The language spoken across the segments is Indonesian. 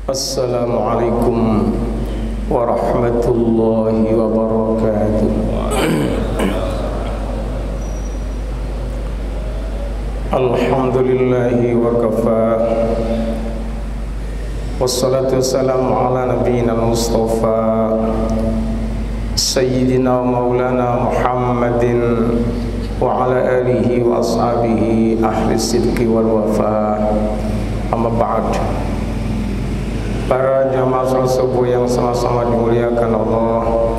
Assalamualaikum warahmatullahi wabarakatuh. Alhamdulillahi wa kafa. Wassalatu wassalamu ala nabiyyina Mustafa Sayyidina wa maulana Muhammadin wa ala alihi wa ashabihi ahli sidqi wal wafa. Amma ba'd. Para jamaah salat subuh yang sama-sama dimuliakan Allah,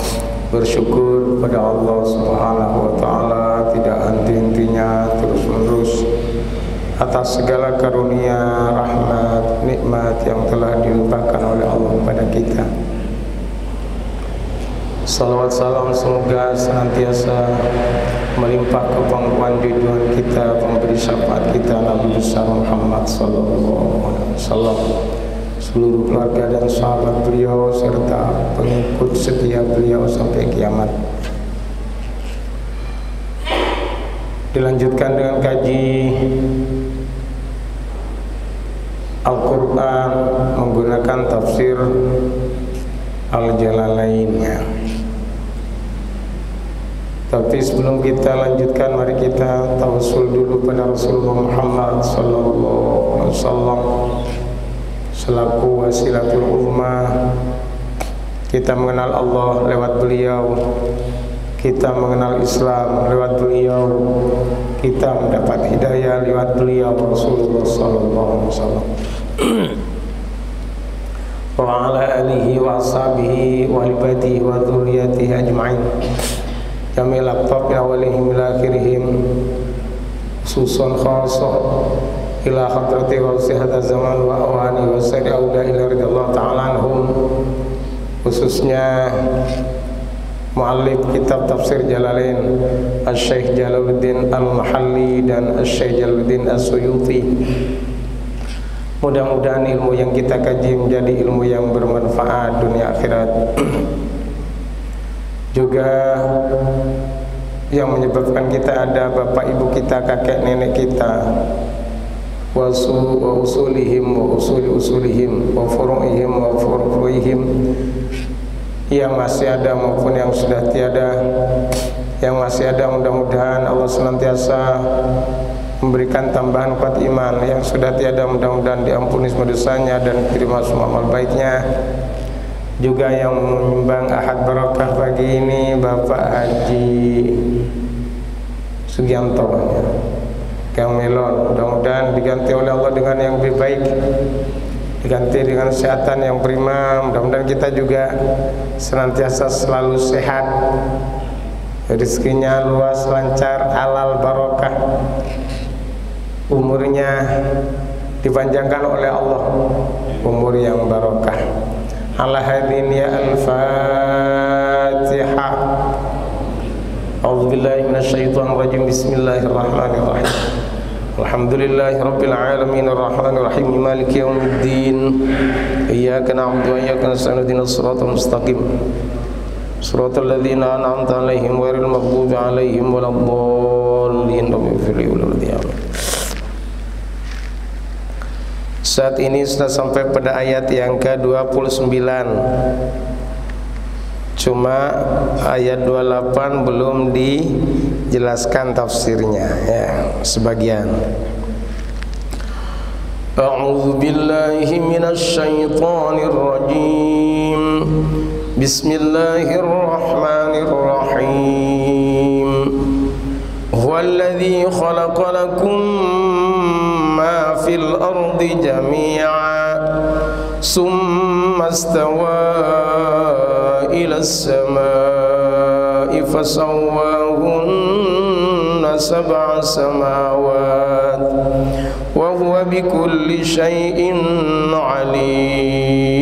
bersyukur pada Allah Subhanahu wa taala tidak henti-hentinya terus-menerus atas segala karunia, rahmat, nikmat yang telah dilimpahkan oleh Allah kepada kita. Salawat salam semoga senantiasa melimpah ke pangkuan junjungan kita, pemberi syafaat kita, Nabi besar Muhammad sallallahu alaihi wasallam, seluruh keluarga dan sahabat beliau serta pengikut setia beliau sampai kiamat. Dilanjutkan dengan kaji Al-Quran menggunakan tafsir Al-Jalalainnya. Tapi sebelum kita lanjutkan, mari kita tawassul dulu pada Rasulullah Muhammad sallallahu alaihi wasallam selaku wasilatul ummah. Kita mengenal Allah lewat beliau, kita mengenal Islam lewat beliau, kita mendapat hidayah lewat beliau Rasulullah sallallahu alaihi wasallam. Wa ala alihi wa ashabihi wa ibadihi wa dzurriyyatihi ajma'in. Kami laptop ya walihim ila akhirihim, khususan khasah ila hadrati ghausi hadha zaman wa awani wa sari awla ila ridallahu ta'ala anhum, khususnya muallif kitab tafsir Jalalain Asy-Syaikh Jalaluddin Al-Mahalli dan Asy-Syaikh Jalaluddin As-Suyuti. Mudah-mudahan ilmu yang kita kaji menjadi ilmu yang bermanfaat dunia akhirat, juga yang menyebabkan kita ada bapak ibu kita, kakek nenek kita, wa usulihim wa usuli usulihim wa furu'ihim wa furu'ihim, yang masih ada maupun yang sudah tiada. Yang masih ada mudah-mudahan Allah senantiasa memberikan tambahan kuat iman. Yang sudah tiada mudah-mudahan diampuni semua dosanya dan diterima semua amal baiknya. Juga yang menyumbang ahad barakah pagi ini Bapak Haji Sugianto Kang Melon, mudah-mudahan diganti oleh Allah dengan yang lebih baik, diganti dengan kesehatan yang prima. Mudah-mudahan kita juga senantiasa selalu sehat, rezekinya luas, lancar, halal, barokah, umurnya dipanjangkan oleh Allah, umur yang barokah. Ala hadin ya al-Fatihah. A'udzubillahi minasyaitonir rajim. Bismillahirrahmanirrahim. Alhamdulillahi rabbil alamin arrahmanir rahim maliki yaumiddin. Iyyaka na'budu wa iyyaka nasta'in ihdinas siratal mustaqim. Siratal ladzina an'amta 'alaihim ghairil maghdubi 'alaihim waladdallin. Saat ini sudah sampai pada ayat yang ke-29. Cuma ayat 28 belum dijelaskan tafsirnya ya, sebagian. A'udzu billahi minasy syaithanir rajim. Bismillahirrahmanirrahim. Huwallazi khalaqa lakum ma fil ardi jami'a summa istawa ila as-samaa'i fasawwahunna sab'a samawat wa huwa bikulli syai'in 'alim.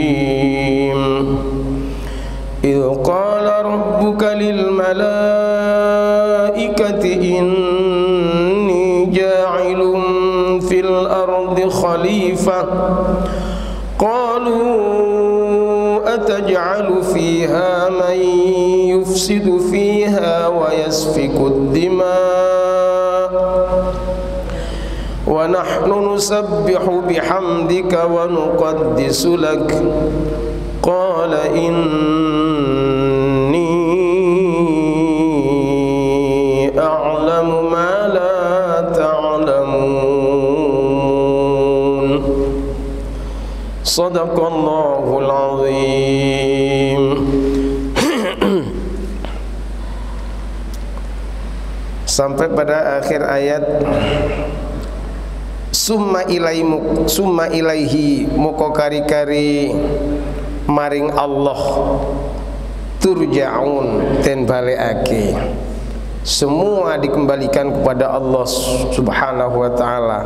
Idh qala rabbuka lil malaikati inni ja'ilun fil ardi khalifah qalu ataj'alu fiha man yufsidu fiha wa yasfiku ad-dima wa nahnu nusabbihu bihamdika wa nuqaddisu lak qala inni a'lamu ma la ta'lamun. Sadaqallahul azim. Sampai pada akhir ayat summa ilaihi muka kari-kari maring Allah turja'un ten baleake. Semua dikembalikan kepada Allah Subhanahu wa ta'ala,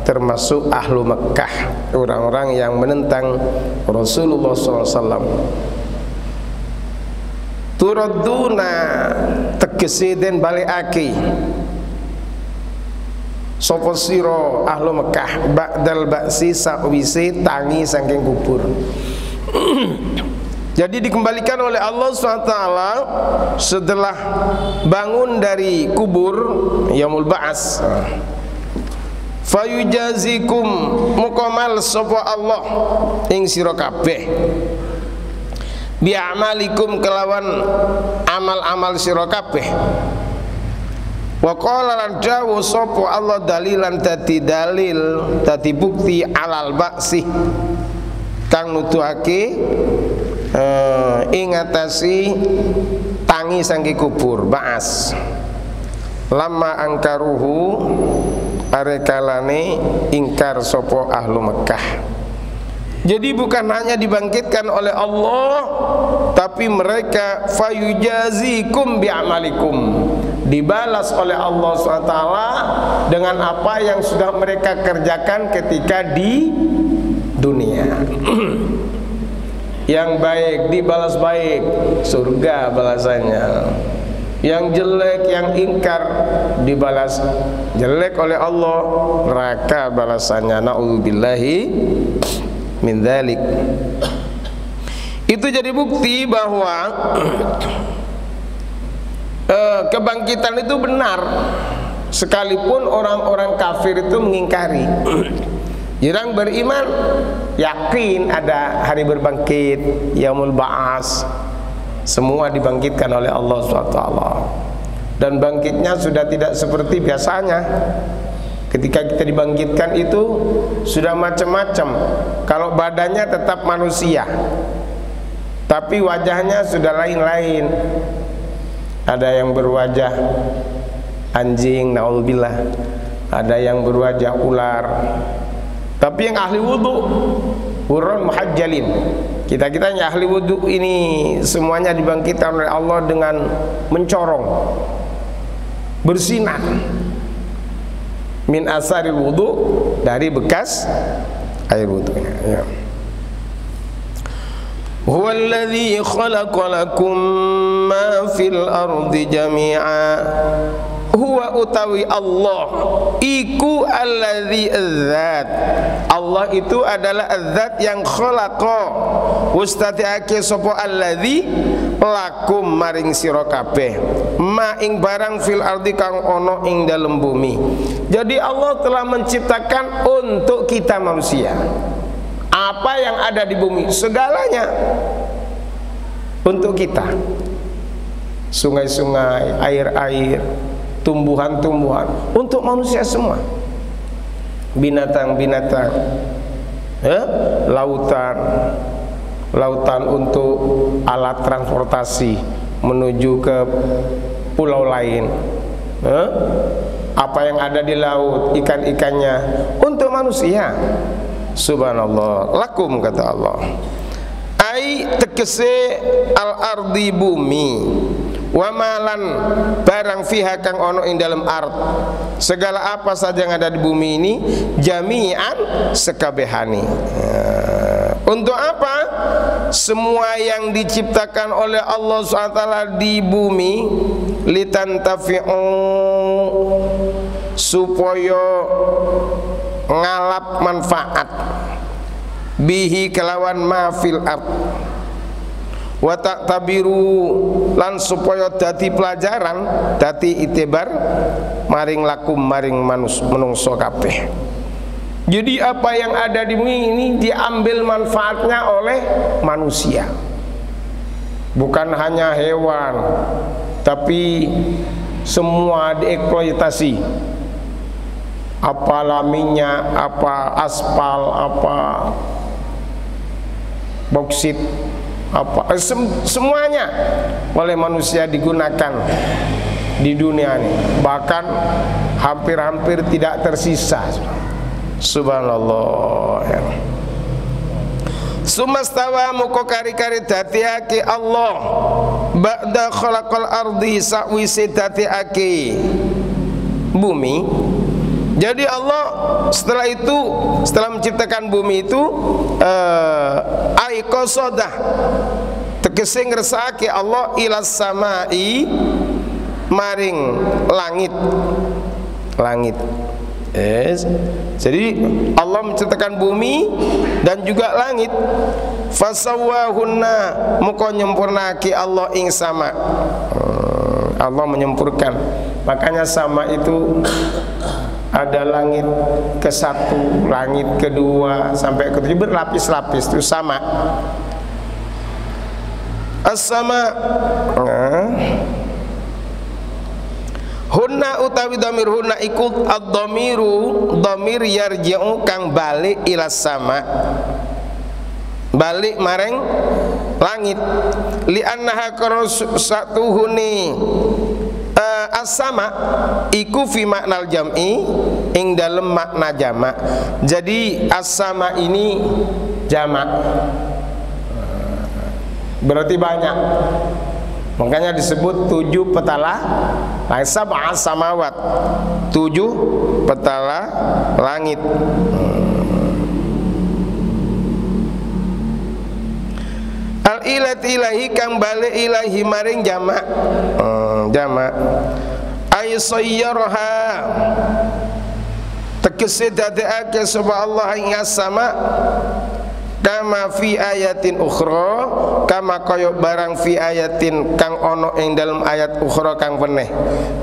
termasuk ahlu Mekah, orang-orang yang menentang Rasulullah SAW. Turadduna tegese den baleake sapa sira ahlu Mekah ba'dal ba'si sakwise tangi saking kubur. Jadi dikembalikan oleh Allah SWT setelah bangun dari kubur yaumul ba'as. Fayujazikum mukamal sapa Allah ing sira kabeh bi'amalikum kelawan amal-amal sira kabeh. Wa qala lan dawu sapa Allah dalilan dadi dalil dadi bukti alal ba'si kang nuduhake ing atasi tangi sangki kubur ba'as. Lama angkaruhu arekalane ingkar sapa ahlu Mekah. Jadi bukan hanya dibangkitkan oleh Allah, tapi mereka fayujazikum bi'amalikum, dibalas oleh Allah SWT dengan apa yang sudah mereka kerjakan ketika di dunia. Yang baik dibalas baik, surga balasannya. Yang jelek, yang ingkar dibalas jelek oleh Allah, neraka balasannya. Na'udzubillahi min dzalik. Itu jadi bukti bahwa kebangkitan itu benar, sekalipun orang-orang kafir itu mengingkari. Orang beriman yakin ada hari berbangkit, yaumul ba'as, semua dibangkitkan oleh Allah SWT. Dan bangkitnya sudah tidak seperti biasanya. Ketika kita dibangkitkan itu sudah macam-macam. Kalau badannya tetap manusia, tapi wajahnya sudah lain-lain. Ada yang berwajah anjing, naudzubillah. Ada yang berwajah ular. Tapi yang ahli wudu, hurun muhajjalin, kita-kitanya ahli wudu ini semuanya dibangkitkan oleh Allah dengan mencorong, bersinar min asaril wudu, dari bekas air wudunya ya. Huwallazi khalaqa lakum ma fil ardi jami'a. Huwa utawi Allah iku allazi azzat. Allah itu adalah azzat yang khalaqa ustatiake sapa allazi lakum maring sira kabeh ma ing barang fil ardi kang ono ing dalem bumi. Jadi Allah telah menciptakan untuk kita manusia apa yang ada di bumi, segalanya untuk kita. Sungai-sungai, air-air, tumbuhan-tumbuhan untuk manusia semua, binatang-binatang, ya? Lautan untuk alat transportasi menuju ke pulau lain, ya? Apa yang ada di laut, ikan-ikannya untuk manusia. Subhanallah, lakum kata Allah. Ai tegese al-ardi bumi, wa malan barang fiha kang ono ing dalam ard, segala apa saja yang ada di bumi ini jami'an sekabehani. Untuk apa? Semua yang diciptakan oleh Allah SWT di bumi litantafi'u, supaya ngalap manfaat bihi kelawan ma fil ard, wa ta'tabiru lan supaya dadi pelajaran, dadi itibar maring lakum maring menungso kabeh. Jadi apa yang ada di bumi ini diambil manfaatnya oleh manusia. Bukan hanya hewan, tapi semua dieksploitasi. Apa minyak, apa aspal, apa boksit, apa semuanya oleh manusia digunakan di dunia ini. Bahkan hampir-hampir tidak tersisa. Subhanallah ya. Sumastawa muko kari-kari datiake Allah ba'da khalaqal ardi sa'wisi datiake bumi. Jadi Allah setelah itu, setelah menciptakan bumi itu aiqasadah tegese ngersake Allah ilas samai maring langit. Yes. Jadi Allah menciptakan bumi dan juga langit. Fasawwahunna muko nyempurnake Allah ing sama. Allah menyempurnakan. Makanya sama itu ada langit ke-1, langit ke-2 sampai ke-7 berlapis-lapis itu sama. As-sama hunna utawi dhamir hunna ikut ad-dhamiru dhamir yarji'u kang balik ila sama, balik mareng langit. Li annaha kana satuhuni as-sama iku fi maknal jam'i ing dalem makna jamak. Jadi as-sama ini jamak, berarti banyak. Makanya disebut 7 petala langit, sab'a samawat, 7 petala langit. Al ilati ilahi kang balik ilahi maring jamak. Jamak ay sayyarha tegese dadekake sapa Allah ing sama kama fi ayatin ukhra, kama kaya barang fi ayatin kang ono ing dalam ayat ukhra kang weneh.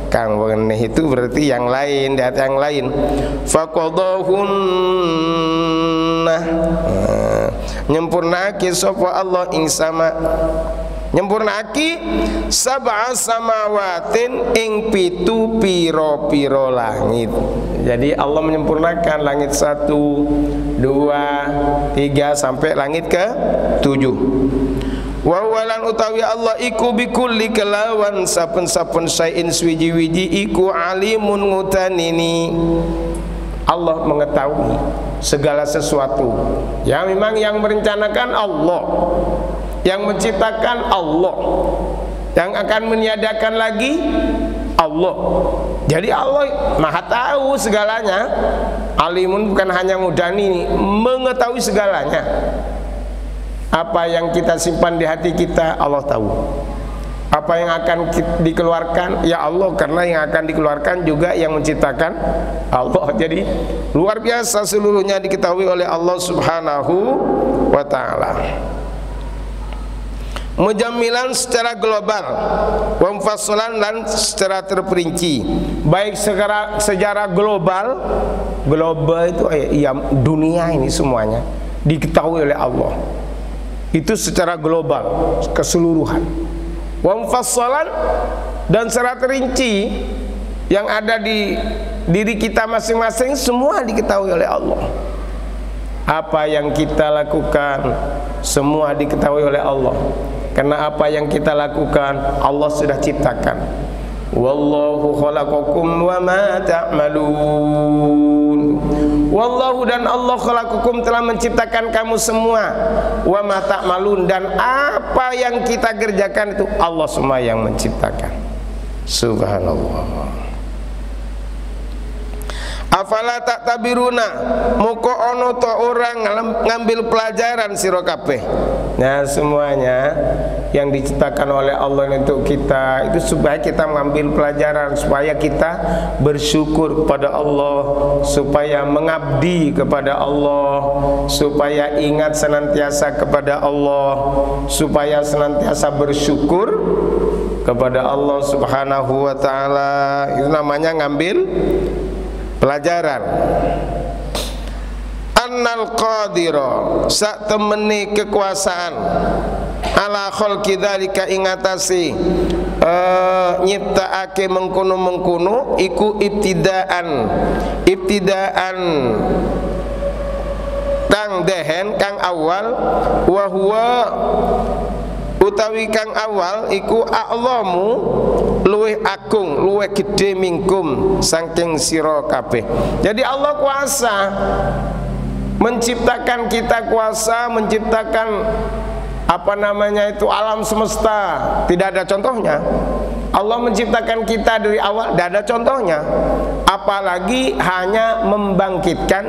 Kang weneh itu berarti yang lain, ayat yang lain. Faqadahunna nyempurnake sapa Allah ing sama, nyempurnake sab'a samawatin ing 7 piro-piro langit. Jadi Allah menyempurnakan langit 1, 2, 3 sampai langit ke-7. Wa walan utawi Allah iku bikulli kelawan saben-saben sain swiji-wiji iku alimun ngutanini. Allah mengetahui segala sesuatu. Ya memang yang merencanakan Allah, yang menciptakan Allah, yang akan meniadakan lagi Allah. Jadi Allah maha tahu segalanya. Alimun bukan hanya mudani, mengetahui segalanya. Apa yang kita simpan di hati kita Allah tahu. Apa yang akan dikeluarkan ya Allah, karena yang akan dikeluarkan juga yang menciptakan Allah. Jadi luar biasa, seluruhnya diketahui oleh Allah Subhanahu wa ta'ala. Mujammilan secara global, wa mufassalan dan secara terperinci. Baik secara global, global itu ya dunia ini semuanya diketahui oleh Allah. Itu secara global, keseluruhan. Wa mufassalan dan secara terinci yang ada di diri kita masing-masing semua diketahui oleh Allah. Apa yang kita lakukan semua diketahui oleh Allah. Karena apa yang kita lakukan Allah sudah ciptakan. Wallahu khalaqakum wa ma ta'malun. Wallahu dan Allah khalaqakum telah menciptakan kamu semua. Wa ma ta'malun dan apa yang kita kerjakan itu Allah semua yang menciptakan. Subhanallah. Afala tak tabiruna muko ono to orang ngambil pelajaran sira kabeh. Nah semuanya yang diciptakan oleh Allah untuk kita itu supaya kita mengambil pelajaran, supaya kita bersyukur kepada Allah, supaya mengabdi kepada Allah, supaya ingat senantiasa kepada Allah, supaya senantiasa bersyukur kepada Allah Subhanahu wa ta'ala. Itu namanya ngambil pelajaran. annal qadira sak temene kekuasaan ala khalqi dzalika ingatasi nyiptaake mengkono-mengkono iku ibtidaan kang dehen kang awal wa huwa utawi kang awal iku a'lamu luweh agung luweh gede mingkum saking sira kabeh. Jadi Allah kuasa menciptakan kita, kuasa menciptakan apa namanya itu alam semesta, tidak ada contohnya. Allah menciptakan kita dari awal, tidak ada contohnya. Apalagi hanya membangkitkan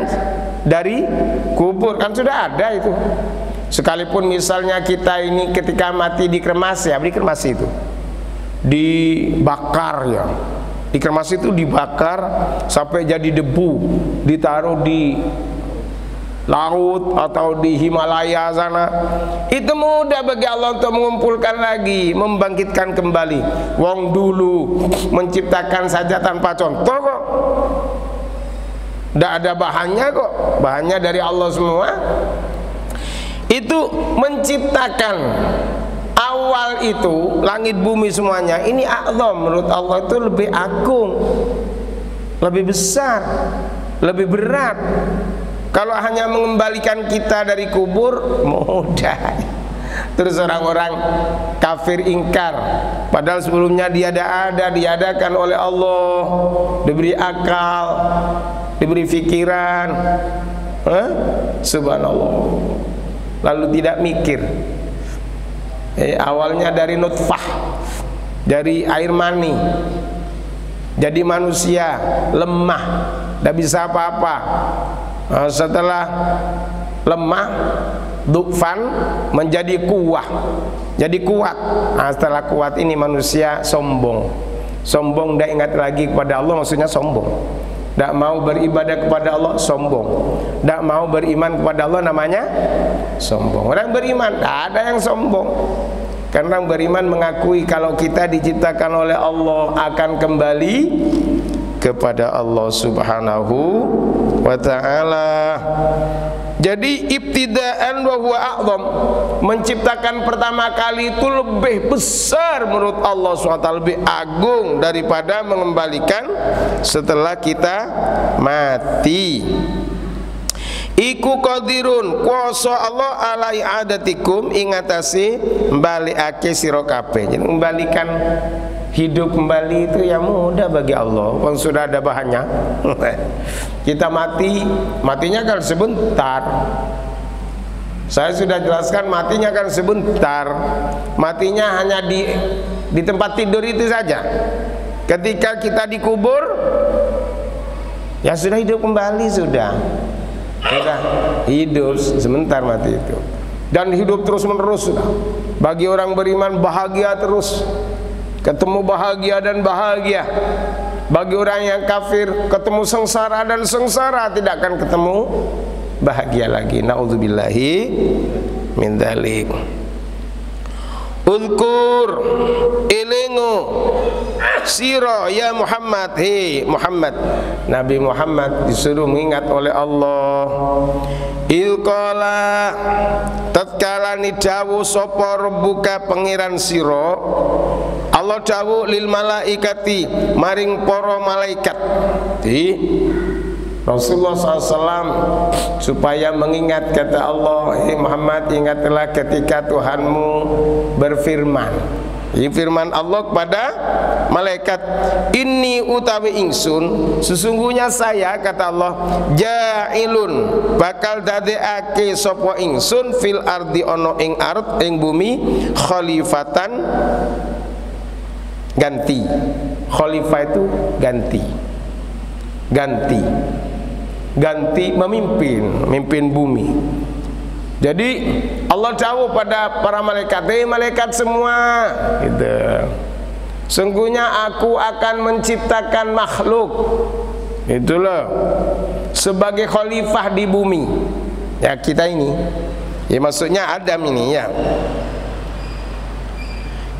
dari kubur, kan sudah ada itu. Sekalipun misalnya kita ini ketika mati dikremasi, ya dikremasi itu dibakar ya, dikremasi itu dibakar sampai jadi debu, ditaruh di laut atau di Himalaya sana, itu mudah bagi Allah untuk mengumpulkan lagi, membangkitkan kembali. Wong dulu menciptakan saja tanpa contoh kok, tidak ada bahannya kok, bahannya dari Allah semua. Itu menciptakan awal itu langit bumi semuanya ini a'zam, menurut Allah itu lebih agung, lebih besar, lebih berat. Kalau hanya mengembalikan kita dari kubur mudah. Terus orang-orang kafir ingkar, padahal sebelumnya dia ada, diadakan oleh Allah, diberi akal, diberi pikiran, subhanallah. Lalu tidak mikir. Awalnya dari nutfah, dari air mani, jadi manusia lemah, tidak bisa apa-apa. Setelah lemah, dufan menjadi kuah, jadi kuat. Setelah kuat ini manusia sombong, tidak ingat lagi kepada Allah, maksudnya sombong. Tidak mau beribadah kepada Allah, sombong. Tidak mau beriman kepada Allah, namanya sombong. Orang beriman, tidak ada yang sombong. Karena orang beriman mengakui kalau kita diciptakan oleh Allah akan kembali kepada Allah subhanahu wa ta'ala. Jadi ibtidaan wa huwa a'zam, menciptakan pertama kali itu lebih besar menurut Allah SWT, lebih agung daripada mengembalikan setelah kita mati. Iku qadirun kuasa Allah alai adatikum ingatasi balikake sira kabeh. Jadi membalikan hidup kembali itu ya mudah bagi Allah, kan sudah ada bahannya. Kita matinya kan sebentar. Saya sudah jelaskan matinya kan sebentar. Matinya hanya di tempat tidur itu saja. Ketika kita dikubur, ya sudah hidup kembali sudah. Sudah hidup sebentar mati itu. Dan hidup terus menerus sudah. Bagi orang beriman bahagia terus. Ketemu bahagia dan bahagia. Bagi orang yang kafir ketemu sengsara dan sengsara, tidak akan ketemu bahagia lagi. Na'udzubillahi min dzalik. Uzkur ilingu siro ya Muhammad, hei Muhammad, Nabi Muhammad disuruh mengingat oleh Allah. Ilqala tatkala ni dawu sapa rabbuka pangeran siro, Allah dawu lil malaikati maring para malaikat. Rasulullah SAW supaya mengingat, kata Allah, Muhammad ingatlah ketika Tuhanmu berfirman. Ini firman Allah kepada malaikat, inni utawi ingsun sesungguhnya saya, kata Allah, ja'ilun bakal dadekake sapa ingsun fil ardi ono ing ard ing bumi khalifatan ganti. Khalifah itu ganti memimpin bumi. Jadi Allah jauh pada para malaikat, malaikat semua gitu. Sungguhnya aku akan menciptakan makhluk itulah sebagai khalifah di bumi. Ya kita ini, ya maksudnya Adam ini ya.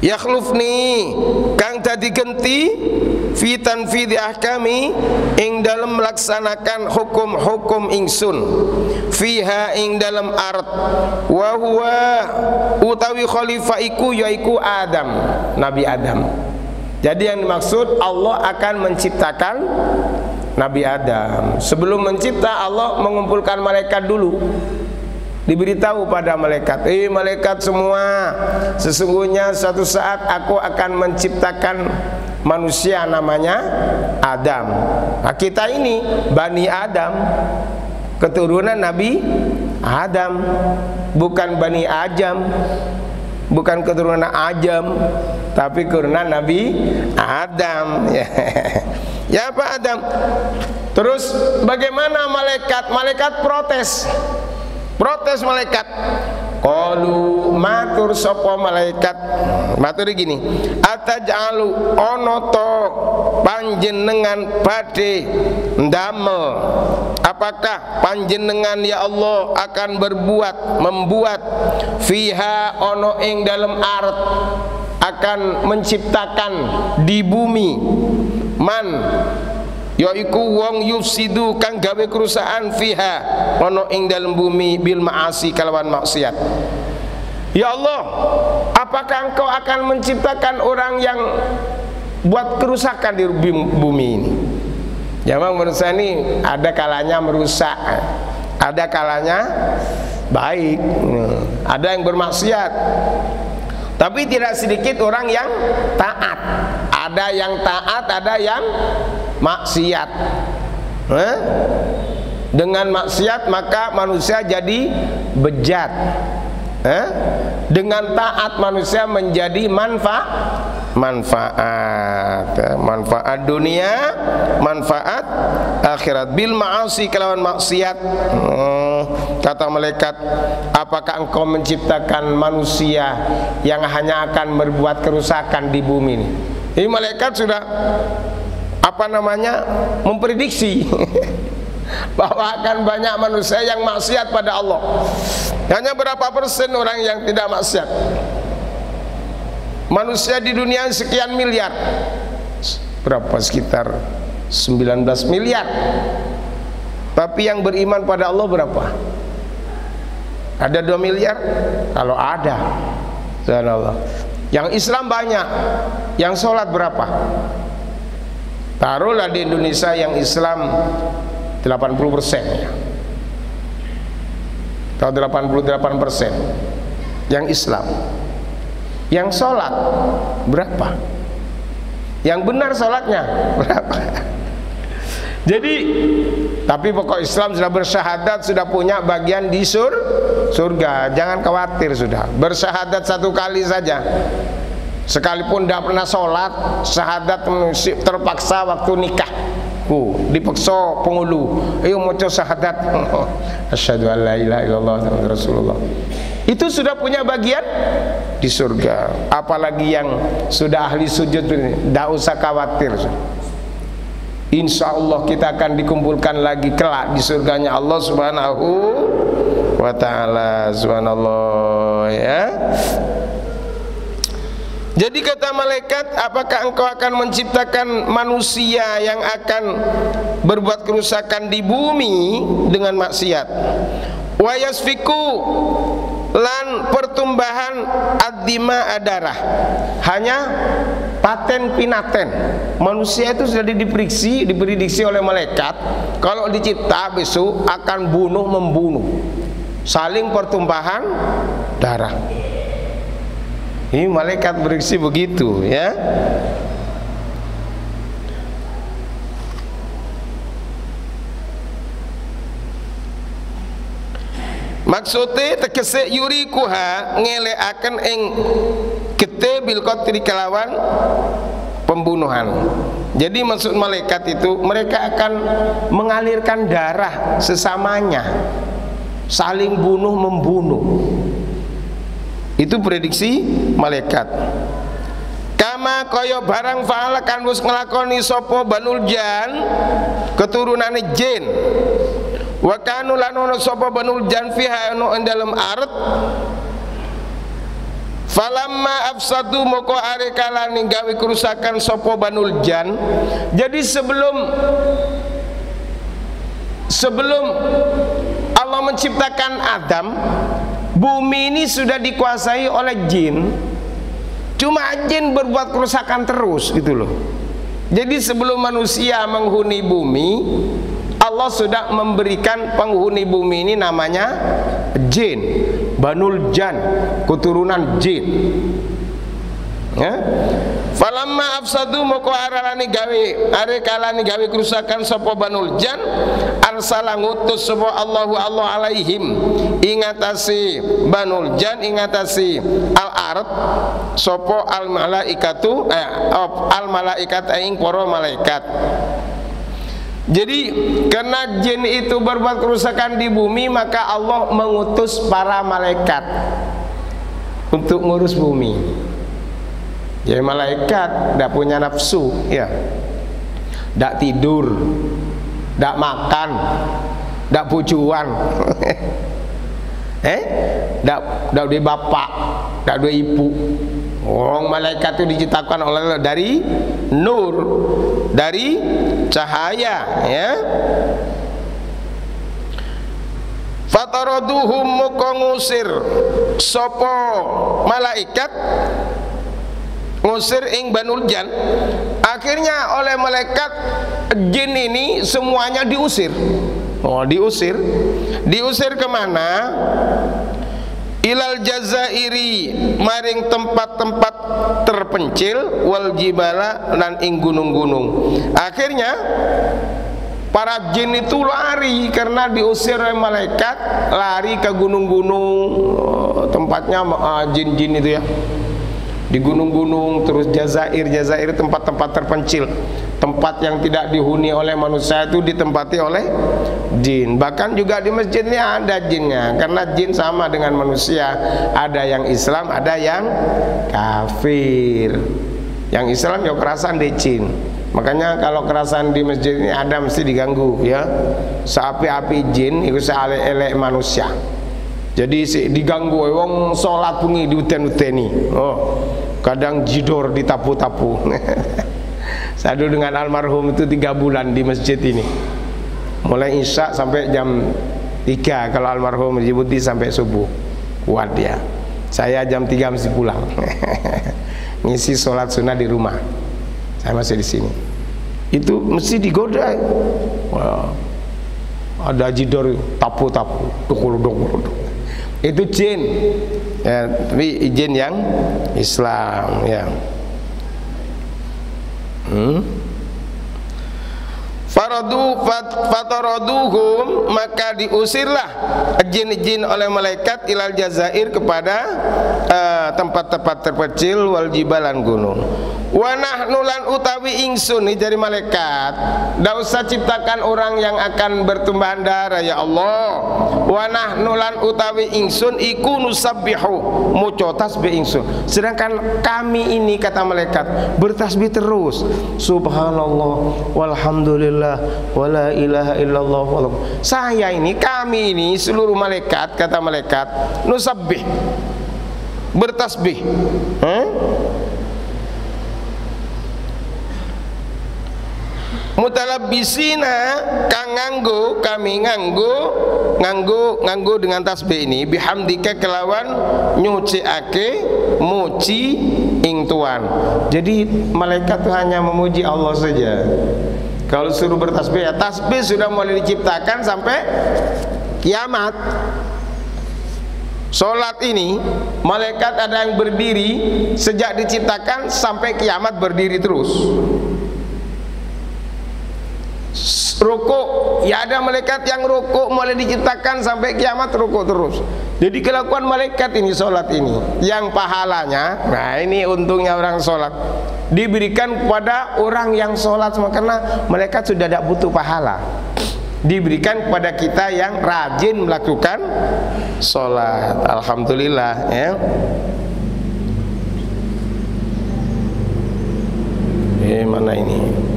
Yakhlufni kang dadi genti fi tanfidhi ahkami ing dalam melaksanakan hukum-hukum ingsun, fiha ing dalam ard, wa huwa utawi khalifah iku yaiku Adam, Nabi Adam. Jadi yang dimaksud Allah akan menciptakan Nabi Adam. Sebelum mencipta, Allah mengumpulkan malaikat dulu. Diberitahu pada malaikat, malaikat semua, sesungguhnya suatu saat aku akan menciptakan manusia namanya Adam. Nah, kita ini Bani Adam, keturunan Nabi Adam, bukan Bani Ajam, bukan keturunan Ajam, tapi keturunan Nabi Adam. Ya Pak Adam. Terus bagaimana malaikat? Malaikat protes malaikat. Qalu matur sapa malaikat, matur gini, ataj'alu onoto panjenengan badhe ndamel, apakah panjenengan ya Allah akan membuat fiha ono ing dalem ard, akan menciptakan di bumi man yaiku wong yufsidu kang gawe kerusakan fiha ono ing dalem bumi bil ma'asi kalawan maksiat. Ya Allah, apakah engkau akan menciptakan orang yang buat kerusakan di bumi ini? Ya memang manusia ini ada kalanya merusak, ada kalanya baik, ada yang bermaksiat. Tapi tidak sedikit orang yang taat. Ada yang taat, ada yang maksiat. Dengan maksiat maka manusia jadi bejat. Dengan taat manusia menjadi manfaat dunia, manfaat akhirat. Bil ma'asi kelawan maksiat. Kata malaikat, apakah engkau menciptakan manusia yang hanya akan berbuat kerusakan di bumi ini? Ini malaikat sudah memprediksi bahwa akan banyak manusia yang maksiat pada Allah. Hanya berapa persen orang yang tidak maksiat? Manusia di dunia sekian miliar. Berapa? Sekitar 19 miliar. Tapi yang beriman pada Allah berapa? Ada 2 miliar? Kalau ada, subhanallah. Yang Islam banyak. Yang sholat berapa? Taruhlah di Indonesia yang Islam 80% ya. Atau 88% yang Islam. Yang sholat berapa? Yang benar sholatnya berapa? Jadi, tapi pokok Islam sudah bersyahadat, sudah punya bagian di surga. Jangan khawatir, sudah bersyahadat 1 kali saja. Sekalipun tidak pernah sholat, syahadat terpaksa waktu nikah. Dipaksa penghulu, ayo maca syahadat, asyhadu an la ilaha illallah Muhammadur Rasulullah. Itu sudah punya bagian di surga. Apalagi yang sudah ahli sujud, tidak usah khawatir. Insya Allah kita akan dikumpulkan lagi kelak di surganya Allah Subhanahu wa ta'ala. Subhanallah ya. Jadi kata malaikat, apakah engkau akan menciptakan manusia yang akan berbuat kerusakan di bumi dengan maksiat? Wa yasfiku lan pertumbahan ad-dima darah. Hanya paten pinaten. Manusia itu sudah diprediksi oleh malaikat, kalau dicipta besok akan membunuh. Saling pertumpahan darah. Ini malaikat prediksi begitu ya. Maksudnya tegese yurikuha ngelekaken ing gete bil qatri kelawan pembunuhan. Jadi maksud malaikat itu mereka akan mengalirkan darah sesamanya, saling bunuh membunuh. Itu prediksi malaikat. Kama kaya barang fa'ala kan wis nglakoni sapa Banul Jan, keturunane jin. Wa kanu lan ono sapa Banul Jan fiha ono ing dalem ard Falamma afsadu moko are kalane gawe kerusakan sapa Banul Jan. Jadi sebelum Allah menciptakan Adam, bumi ini sudah dikuasai oleh jin. Cuma jin berbuat kerusakan terus gitu loh. Jadi sebelum manusia menghuni bumi, Allah sudah memberikan penghuni bumi ini namanya jin, Banul Jan, keturunan jin. Ya. Falamma afsadu moko aralani kalani gawe kerusakan sapa Banul Jan, arsala ngutus sapa Allah alaihim ingatasi Banul Jan, ingatasi al-ard sapa al malaikatu al malaikat ing para malaikat. Jadi karena jin itu berbuat kerusakan di bumi, maka Allah mengutus para malaikat untuk ngurus bumi. Jadi malaikat tidak punya nafsu, ya, tidak tidur, tidak makan, tidak pucuan, tidak di bapak, tidak di ibu. Orang malaikat itu diciptakan oleh Allah dari nur, dari cahaya, ya. Fataraduhum mukongusir sopo malaikat ngusir ing Banul Jan. Akhirnya oleh malaikat jin ini semuanya diusir. Diusir kemana? Ilal Jazairi, maring tempat-tempat terpencil, wal jibala, dan ing gunung-gunung. Akhirnya para jin itu lari karena diusir oleh malaikat, lari ke gunung-gunung, tempatnya jin-jin itu ya, di gunung-gunung. Terus Jazair tempat-tempat terpencil, tempat yang tidak dihuni oleh manusia itu ditempati oleh jin. Bahkan juga di masjidnya ada jinnya, karena jin sama dengan manusia, ada yang Islam, ada yang kafir. Yang Islam ya kerasan di jin. Makanya kalau kerasan di masjid ini ada mesti diganggu, ya. Seapi-api jin itu seelek manusia. Jadi diganggu wong salat bengi diuten-uteni. Kadang jidor ditapu-tapu. Saya dulu dengan almarhum itu 3 bulan di masjid ini, mulai isya sampai jam 3. Kalau almarhum Jibuti sampai subuh, kuat dia. Saya jam 3 mesti pulang. Ngisi sholat sunnah di rumah. Saya masih di sini. Itu mesti digoda. Wah, ada jidor tapu-tapu, dukur. Itu jin, ya, tapi jin yang Islam, ya. Fataraduhum, maka diusirlah jin-jin oleh malaikat ilal Jazair, kepada tempat-tempat terpencil, wal jibalan, gunung. Wa nahnu lan utawi ingsun, ini dari malaikat, ndak usah ciptakan orang yang akan bertumbuhan darah ya Allah. Wa nahnu lan utawi ingsun iku nusabbihu, muco tasbih ingsun, sedangkan kami ini, kata malaikat, bertasbih terus, subhanallah walhamdulillah wala ilaha illallah. Saya ini, kami ini, seluruh malaikat, kata malaikat, nusabbih, bertasbih, mutalabbisina, kang kami nganggo dengan tasbih ini, bihamdika, kelawan nyuciake, muji ing Tuhan. Jadi malaikat itu hanya memuji Allah saja. Kalau suruh bertasbih, ya tasbih sudah mulai diciptakan sampai kiamat. Sholat ini malaikat ada yang berdiri sejak diciptakan sampai kiamat, berdiri terus. Rukuk, ya ada malaikat yang rukuk mulai diciptakan sampai kiamat, rukuk terus. Jadi kelakuan malaikat ini, sholat ini, yang pahalanya, nah ini untungnya orang sholat, diberikan kepada orang yang sholat semua, karena malaikat sudah tidak butuh pahala. Diberikan kepada kita yang rajin melakukan sholat. Alhamdulillah, ya. Mana ini?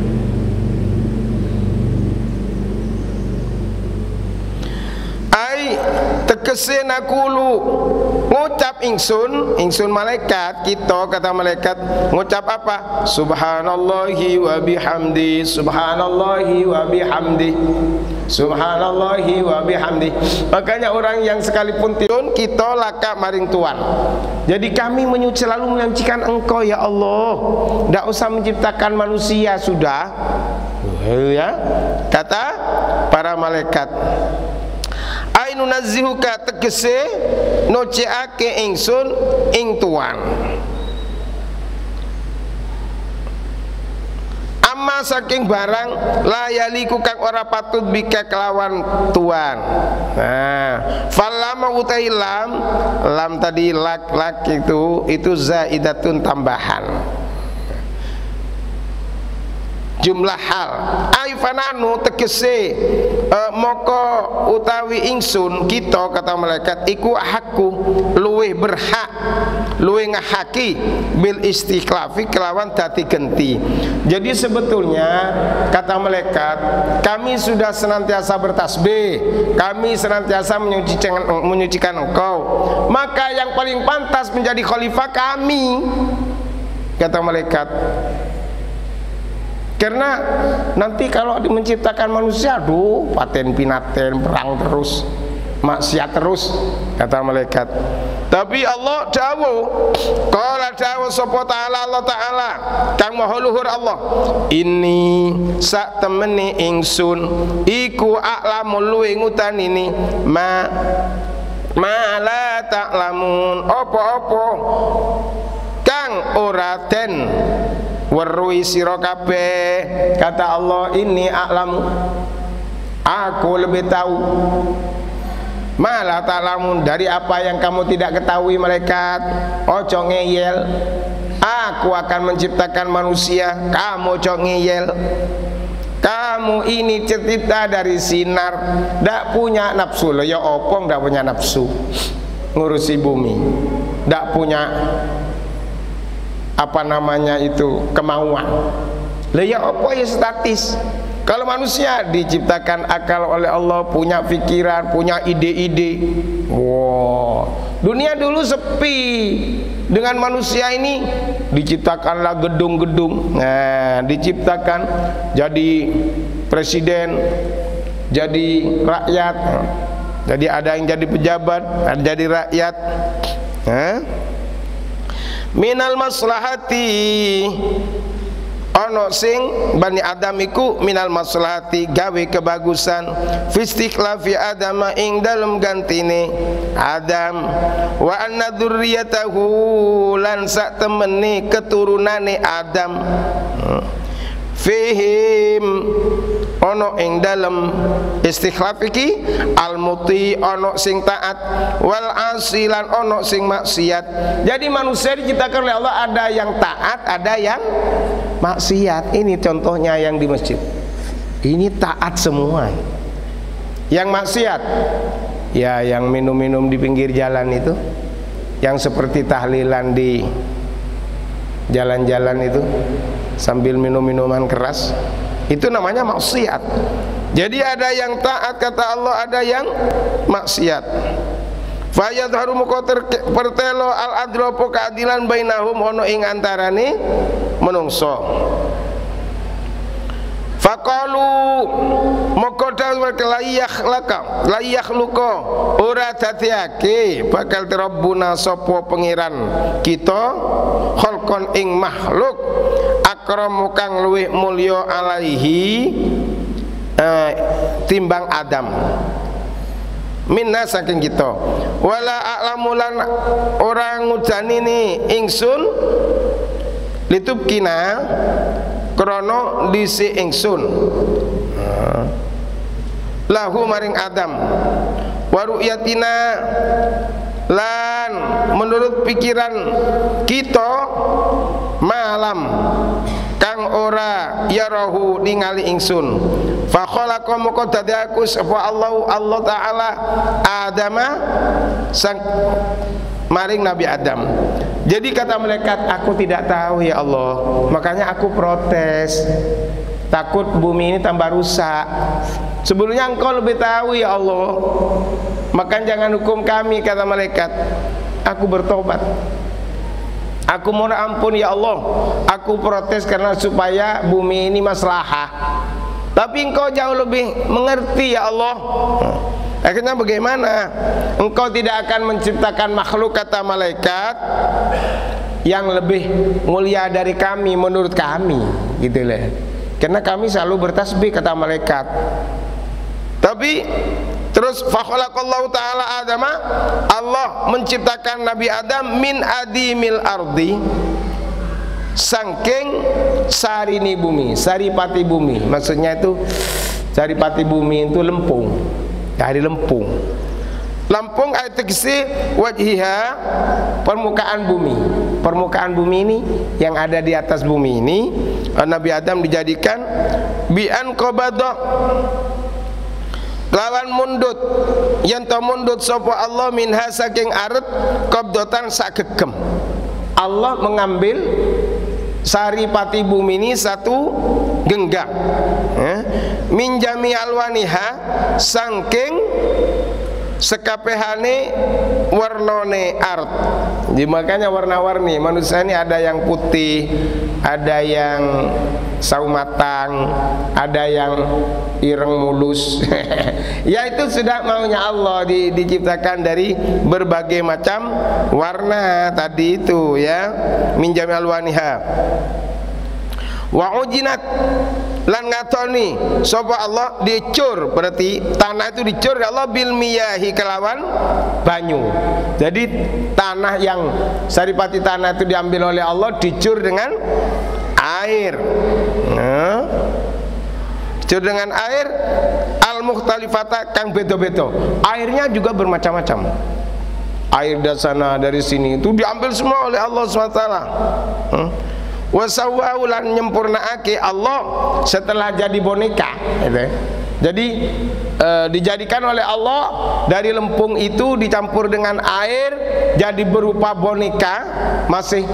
tegese nakulu ngucap ingsun malaikat kita, kata malaikat ngucap apa? Subhanallahi wa bihamdi, subhanallahi wa bihamdi, subhanallahi wa bihamdi. Makanya orang yang sekalipun tiun kita laka maring Tuhan. Jadi kami selalu menyucikan Engkau ya Allah, tidak usah menciptakan manusia sudah. Ya, kata para malaikat. Ainu nazihuka tegese noceake ingsun ing Tuhan. Amma saking barang layaliku kang ora patut bika kelawan Tuhan. Nah, falama utai lam tadi lak itu zaidatun tambahan. Jumlah hal aifananu tegese moko utawi ingsun kita, kata malaikat iku hakku luweh berhak luweh ngahaki bil istikhlafi kelawan dadi genti. Jadi sebetulnya kata malaikat kami sudah senantiasa bertasbih, kami senantiasa menyucikan Engkau, maka yang paling pantas menjadi khalifah kami, kata malaikat. Karena nanti kalau menciptakan manusia, aduh, paten pinaten, perang terus, maksiat terus, kata malaikat. Tapi Allah dawuh, qala dawuh sapa taala Allah taala, kang maha luhur Allah, ini sak temene ingsun iku a'lamu luwe ngutanini ma la ta'lamun, apa-apa kang ora den weruhi sira kabeh, kata Allah, ini a'lamu, aku lebih tahu, malah ta'lamun, dari apa yang kamu tidak ketahui. Malaikat ojo ngeyel, aku akan menciptakan manusia, kamu ojo ngeyel. Kamu ini cerita dari sinar, ndak punya nafsu. Loh ya opong ndak punya nafsu ngurusi bumi, ndak punya apa namanya itu kemauan. Lah ya apa ya statis. Kalau manusia diciptakan akal oleh Allah, punya pikiran, punya ide-ide. Wow, dunia dulu sepi. Dengan manusia ini diciptakanlah gedung-gedung. Nah, diciptakan jadi presiden, jadi rakyat. Jadi ada yang jadi pejabat, ada jadi rakyat. Minal maslahati, ono sing Bani Adam iku minal maslahati gawe kebagusan fistikhlafi Adam ing dalem gantine Adam, wa anna dzurriyyatahu lan sak temene keturunane Adam fihim ono ing dalem istikhlaf iki almuti ono sing taat wal asilan ono sing maksiat. Jadi manusia diciptakan oleh Allah, ada yang taat, ada yang maksiat. Ini contohnya yang di masjid ini taat semua. Yang maksiat ya yang minum-minum di pinggir jalan itu, yang seperti tahlilan di jalan-jalan itu sambil minum minuman keras, itu namanya maksiat. Jadi ada yang taat kata Allah, ada yang maksiat. Fayadharu muka pertelo al adlo keadilan bainahum ono ing antarane menungso. Faqalu moko dawuh layak luka ora dadiake bakal terabbuna sapa pengiran kita khalqon ing makhluk akramu kang luwih mulya alaihi timbang Adam minna saking kita wala a'lamulan orang ngudani ni ingsun litubkina krono disi ingsun lahu maring Adam waru'yatina lan menurut pikiran kita malam kang ora yarahu ningali ingsun fa khalaqa moko dadi aku sapa Allah taala Adama sang maring Nabi Adam. Jadi kata malaikat, aku tidak tahu ya Allah, makanya aku protes. takut bumi ini tambah rusak. Sebelumnya engkau lebih tahu ya Allah, maka jangan hukum kami, kata malaikat. Aku bertobat, aku mohon ampun ya Allah, aku protes karena supaya bumi ini maslahah, tapi engkau jauh lebih mengerti ya Allah. Akhirnya bagaimana? Engkau tidak akan menciptakan makhluk, kata malaikat, yang lebih mulia dari kami menurut kami, gitu lah. Karena kami selalu bertasbih, kata malaikat. Tapi terus fakhalaqallahu ta'ala Adama, Allah menciptakan Nabi Adam min adimil ardi, saking sarini bumi, saripati bumi. Maksudnya itu saripati bumi itu lempung, dari lempung. Lampung ayat tegesi wajhiha, permukaan bumi. Permukaan bumi ini yang ada di atas bumi ini, Nabi Adam dijadikan bi'an qabadah, lawan mundut, yang to mundut sapa Allah minha saking aret qabdatan sakegem. Allah mengambil saripati bumi ini satu genggam, min jami alwaniha, saking sekapehane warnane art. Jadi makanya warna-warni manusia ini ada yang putih, ada yang sawo matang, ada yang ireng mulus. Ya itu sudah maunya Allah, diciptakan dari berbagai macam warna tadi itu ya, min jami alwaniha. Wa ujinat, lan ngatoni sapa Allah dicur, berarti tanah itu dicur ya Allah bil miyahi, kelawan banyu. Jadi tanah yang saripati tanah itu diambil oleh Allah, dicur dengan air. Dicur dengan air al mukhtalifata, kang bedo-bedo. Airnya juga bermacam-macam. Air dari sana dari sini itu diambil semua oleh Allah SWT. Wasawau, lan nyempurnaake Allah setelah jadi boneka, gitu. Jadi dijadikan oleh Allah dari lempung itu dicampur dengan air jadi berupa boneka, masih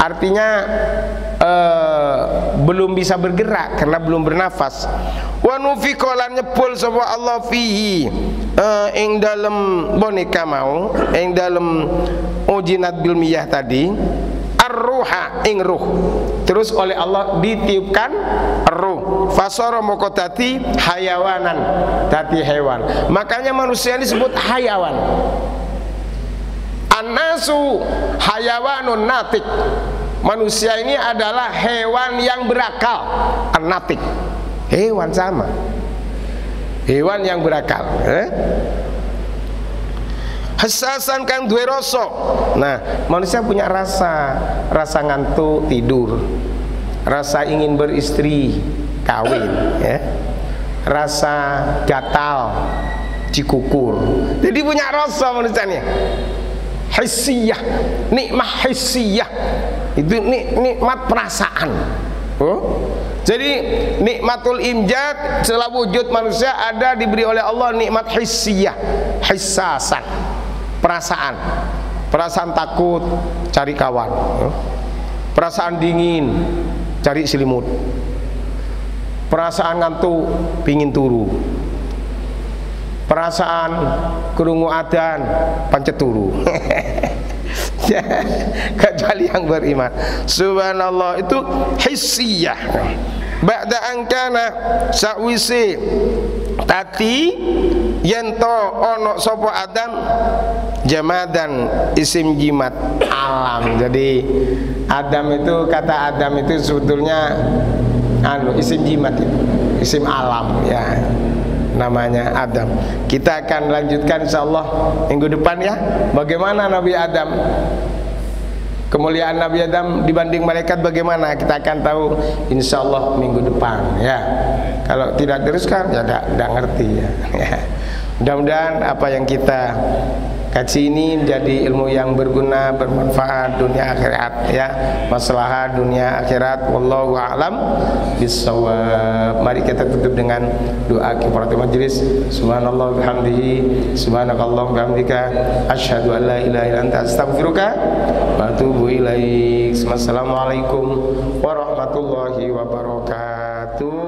artinya belum bisa bergerak karena belum bernafas. Wa nufiqa, lan nyepul sapa Allah fihi, ing dalem boneka mau, ing dalem ujinat bil miyah tadi, ar-ruha, ing ruh. Terus oleh Allah ditiupkan ruh, fasara moko dadi hayawanan, dadi hewan. Makanya manusia disebut hayawan. An-nasu hayawanun natik. Manusia ini adalah hewan yang berakal. An-natik, hewan sama, hewan yang berakal. Hasasan kang duwe rasa. Nah, manusia punya rasa, rasa ngantuk tidur, rasa ingin beristri kawin, ya, rasa gatal cikukur. Jadi punya rasa manusianya. Hissiyah, nikmat hissiyah, itu nikmat perasaan. Jadi nikmatul imjad setelah wujud manusia ada diberi oleh Allah nikmat hissiyah, hissasan, perasaan. Perasaan takut, cari kawan. Perasaan dingin, cari selimut. Perasaan ngantuk, pingin turu. Perasaan krungu adzan, pancet turu. Kecuali yang beriman. Subhanallah, itu hissiyah. Ba'da angkana sakwisi tati yento ono sopo Adam jamadan isim jimat alam. Jadi Adam itu, kata Adam itu sebetulnya isim jimat itu, isim alam ya, namanya Adam. Kita akan lanjutkan insyaallah minggu depan ya, bagaimana Nabi Adam, kemuliaan Nabi Adam dibanding malaikat bagaimana, kita akan tahu insyaallah minggu depan ya. Kalau tidak teruskan ya tidak ngerti ya. Mudah-mudahan apa yang kita kaji ini menjadi ilmu yang berguna, bermanfaat dunia akhirat ya, maslahah dunia akhirat. Wallahu a'lam bissawab. Mari kita tutup dengan doa kifaratul majelis. Subhanallah bihamdihi, subhanakallah bihamdika, asyhadu an la ilaha illa anta, astaghfiruka wa atubu ilaik. Wassalamualaikum warahmatullahi wabarakatuh.